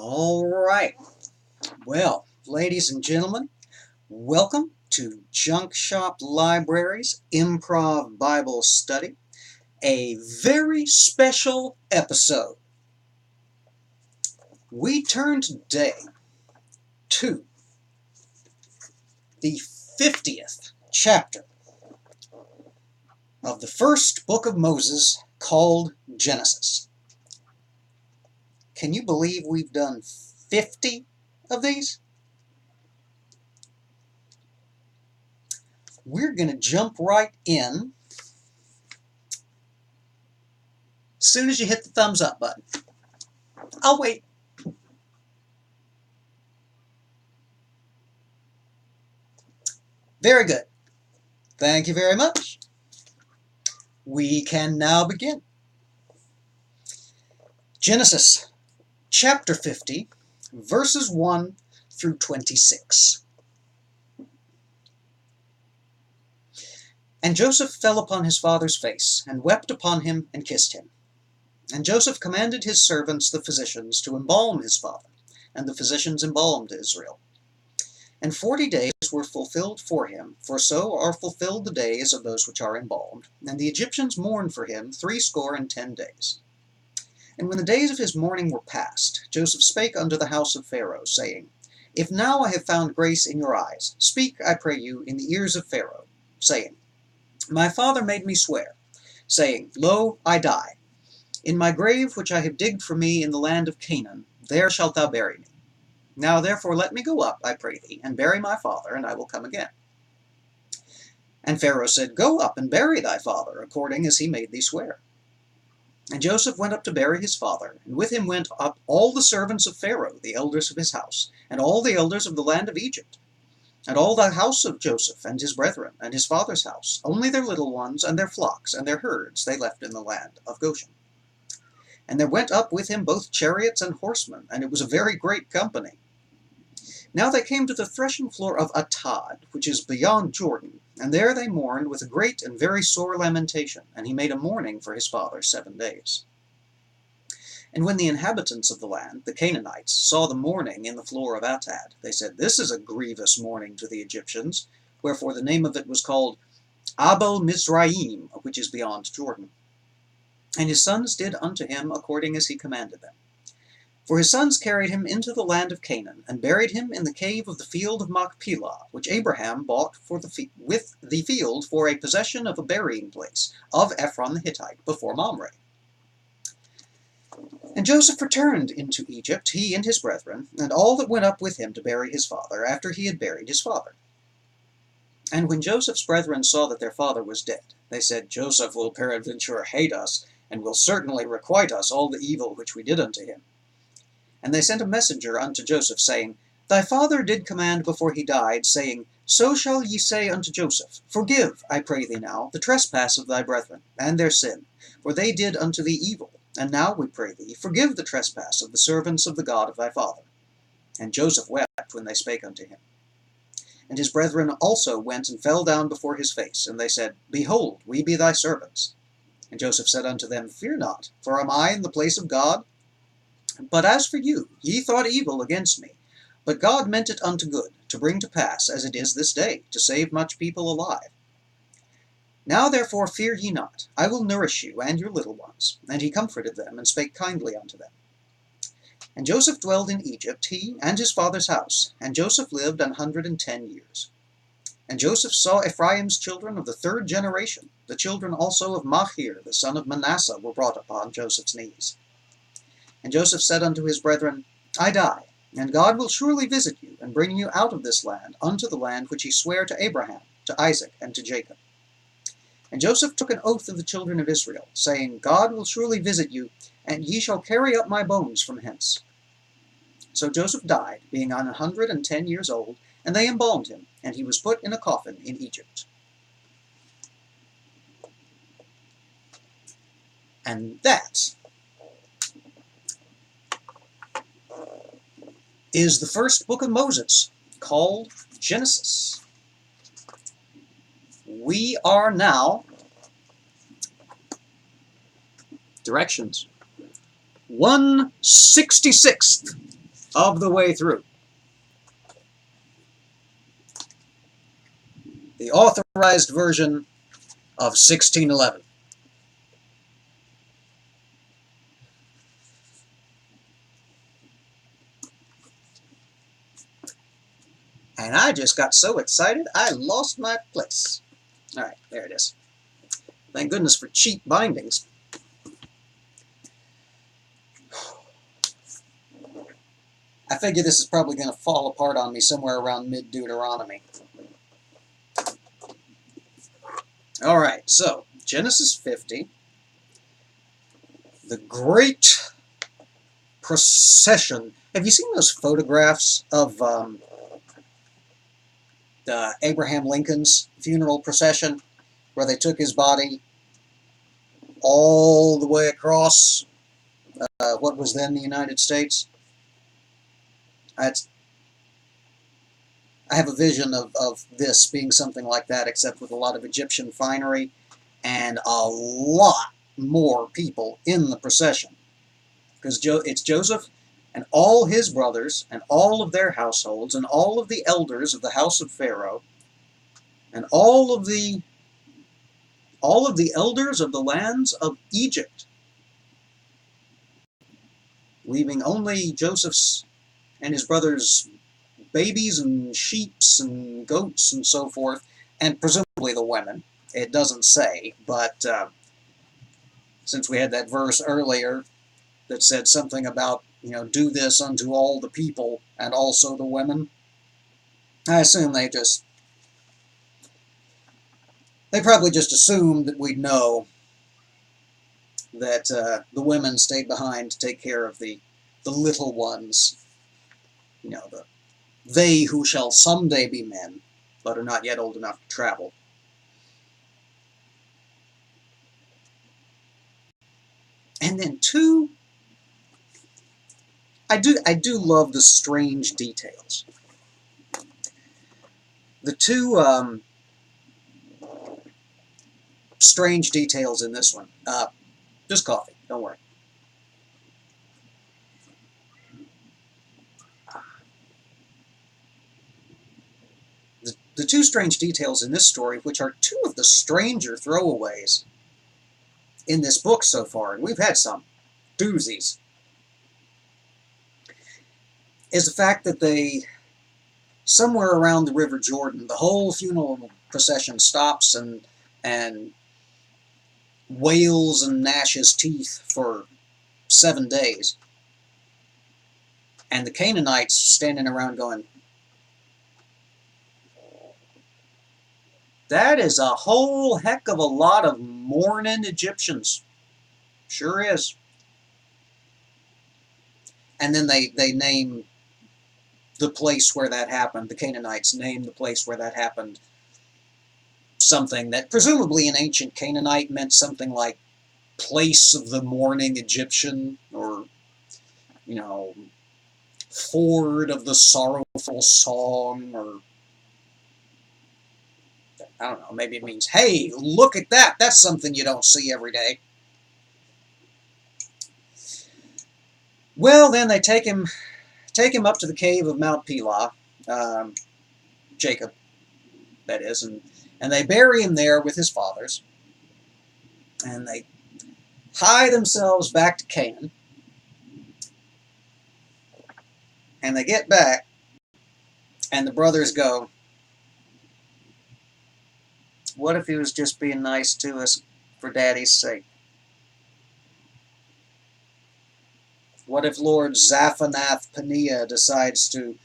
All right. Well, ladies and gentlemen, welcome to Junk Shop Library's Improv Bible Study, a very special episode. We turn today to the 50th chapter of the first book of Moses called Genesis. Can you believe we've done 50 of these? We're going to jump right in as soon as you hit the thumbs up button. I'll wait. Very good. Thank you very much. We can now begin. Genesis chapter 50, verses 1 through 26. And Joseph fell upon his father's face, and wept upon him, and kissed him. And Joseph commanded his servants the physicians to embalm his father, and the physicians embalmed Israel. And 40 days were fulfilled for him, for so are fulfilled the days of those which are embalmed. And the Egyptians mourned for him 60 days. And when the days of his mourning were past, Joseph spake unto the house of Pharaoh, saying, If now I have found grace in your eyes, speak, I pray you, in the ears of Pharaoh, saying, My father made me swear, saying, Lo, I die. In my grave which I have digged for me in the land of Canaan, there shalt thou bury me. Now therefore let me go up, I pray thee, and bury my father, and I will come again. And Pharaoh said, Go up and bury thy father, according as he made thee swear. And Joseph went up to bury his father, and with him went up all the servants of Pharaoh, the elders of his house, and all the elders of the land of Egypt, and all the house of Joseph, and his brethren, and his father's house, only their little ones, and their flocks, and their herds they left in the land of Goshen. And there went up with him both chariots and horsemen, and it was a very great company. Now they came to the threshing floor of Atad, which is beyond Jordan, and there they mourned with a great and very sore lamentation, and he made a mourning for his father 7 days. And when the inhabitants of the land, the Canaanites, saw the mourning in the floor of Atad, they said, This is a grievous mourning to the Egyptians, wherefore the name of it was called Abel Mizraim, which is beyond Jordan. And his sons did unto him according as he commanded them. For his sons carried him into the land of Canaan, and buried him in the cave of the field of Machpelah, which Abraham bought with the field for a possession of a burying place of Ephron the Hittite before Mamre. And Joseph returned into Egypt, he and his brethren, and all that went up with him to bury his father, after he had buried his father. And when Joseph's brethren saw that their father was dead, they said, Joseph will peradventure hate us, and will certainly requite us all the evil which we did unto him. And they sent a messenger unto Joseph, saying, Thy father did command before he died, saying, So shall ye say unto Joseph, Forgive, I pray thee now, the trespass of thy brethren, and their sin, for they did unto thee evil. And now, we pray thee, forgive the trespass of the servants of the God of thy father. And Joseph wept when they spake unto him. And his brethren also went and fell down before his face, and they said, Behold, we be thy servants. And Joseph said unto them, Fear not, for am I in the place of God? But as for you, ye thought evil against me, but God meant it unto good, to bring to pass, as it is this day, to save much people alive. Now therefore fear ye not, I will nourish you and your little ones. And he comforted them, and spake kindly unto them. And Joseph dwelled in Egypt, he and his father's house, and Joseph lived 110 years. And Joseph saw Ephraim's children of the 3rd generation, the children also of Machir, the son of Manasseh, were brought upon Joseph's knees. And Joseph said unto his brethren, I die, and God will surely visit you, and bring you out of this land unto the land which he sware to Abraham, to Isaac, and to Jacob. And Joseph took an oath of the children of Israel, saying, God will surely visit you, and ye shall carry up my bones from hence. So Joseph died, being 110 years old, and they embalmed him, and he was put in a coffin in Egypt. And that is the first book of Moses, called Genesis. We are now, directions, 166th of the way through. The authorized version of 1611. And I just got so excited, I lost my place. All right, there it is. Thank goodness for cheap bindings. I figure this is probably going to fall apart on me somewhere around mid-Deuteronomy. All right, so Genesis 50, the great procession. Have you seen those photographs of Abraham Lincoln's funeral procession, where they took his body all the way across what was then the United States? I have a vision of this being something like that, except with a lot of Egyptian finery and a lot more people in the procession. Because it's Joseph and all his brothers and all of their households and all of the elders of the house of Pharaoh and all of the elders of the lands of Egypt, leaving only Joseph's and his brothers' babies and sheeps and goats and so forth, and presumably the women. It doesn't say, but since we had that verse earlier that said something about, do this unto all the people and also the women, I assume they probably just assumed that we'd know that the women stayed behind to take care of the little ones, they who shall someday be men, but are not yet old enough to travel. And then I do love the strange details. The two strange details in this one. Just coffee, don't worry. The two strange details in this story, which are two of the stranger throwaways in this book so far, and we've had some doozies, is the fact that somewhere around the River Jordan, the whole funeral procession stops and wails and gnashes teeth for 7 days. And the Canaanites standing around going, that is a whole heck of a lot of mourning Egyptians. Sure is. And then they name the place where that happened. The Canaanites name the place where that happened something that presumably in ancient Canaanite meant something like place of the mourning Egyptian, or, ford of the sorrowful song, or I don't know, maybe it means, hey, look at that. That's something you don't see every day. Well, then they take him up to the cave of Mount Pelah, Jacob, that is, and they bury him there with his fathers, and they hie themselves back to Canaan, and they get back, and the brothers go, what if he was just being nice to us for Daddy's sake? What if Lord Zaphanath-Paneah decides to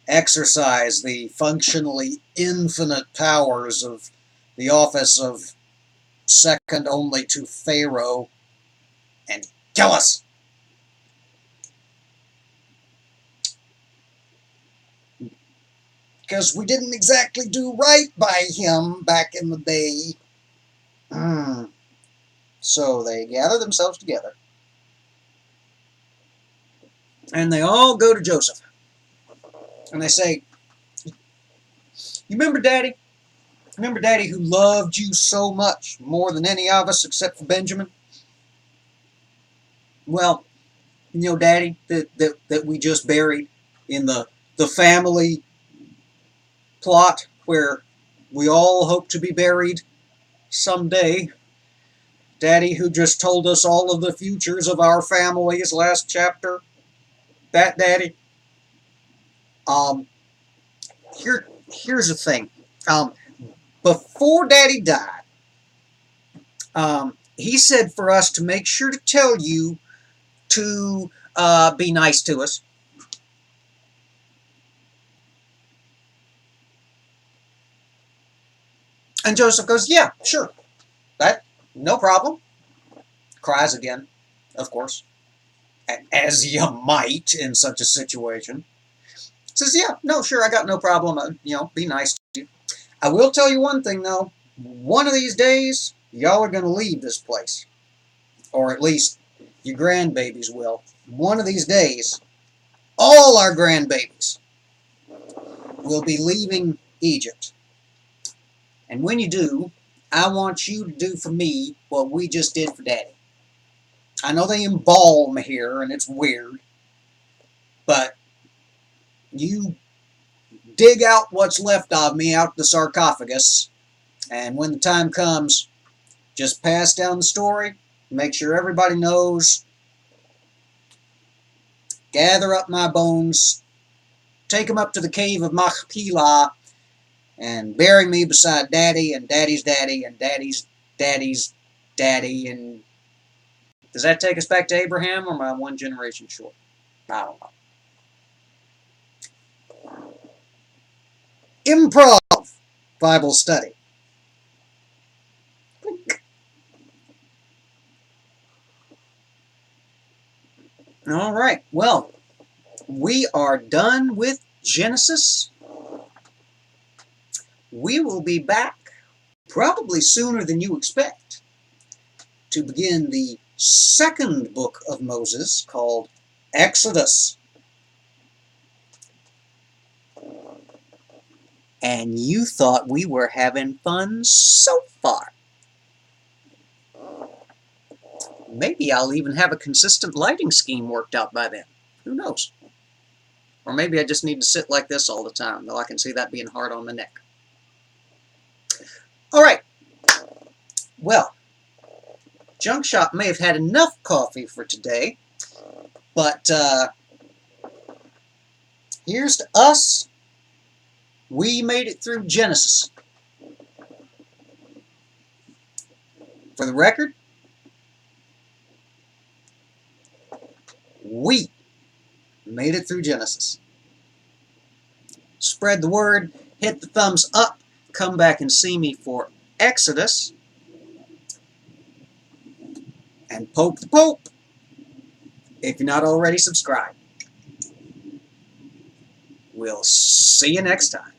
exercise the functionally infinite powers of the office of second only to Pharaoh and kill us? Because we didn't exactly do right by him back in the day. So they gather themselves together, and they all go to Joseph, and they say, you remember Daddy? Remember Daddy who loved you so much, more than any of us except for Benjamin? Well, Daddy that we just buried, in the family plot where we all hope to be buried someday. Daddy, who just told us all of the futures of our families last chapter. That Daddy. Um, here's the thing. Before Daddy died, he said for us to make sure to tell you to be nice to us. And Joseph goes, yeah, sure. That, no problem. Cries again, of course. As you might in such a situation. Says, yeah, no, sure, I got no problem. Be nice to you. I will tell you one thing, though. One of these days, y'all are going to leave this place. Or at least your grandbabies will. One of these days, all our grandbabies will be leaving Egypt. And when you do, I want you to do for me what we just did for Daddy. I know they embalm here, and it's weird, but you dig out what's left of me out the sarcophagus, and when the time comes, just pass down the story, make sure everybody knows, gather up my bones, take them up to the cave of Machpelah, and bury me beside Daddy and Daddy's daddy and Daddy's daddy's daddy. And does that take us back to Abraham, or am I one generation short? I don't know. Improv Bible study. All right. Well, we are done with Genesis. We will be back probably sooner than you expect to begin the second book of Moses called Exodus. And you thought we were having fun so far. Maybe I'll even have a consistent lighting scheme worked out by then. Who knows? Or maybe I just need to sit like this all the time, though I can see that being hard on the neck. All right. Well, Junk Shop may have had enough coffee for today, but here's to us. We made it through Genesis. For the record, we made it through Genesis. Spread the word, hit the thumbs up, come back and see me for Exodus, and poke the Pope if you're not already subscribed. We'll see you next time.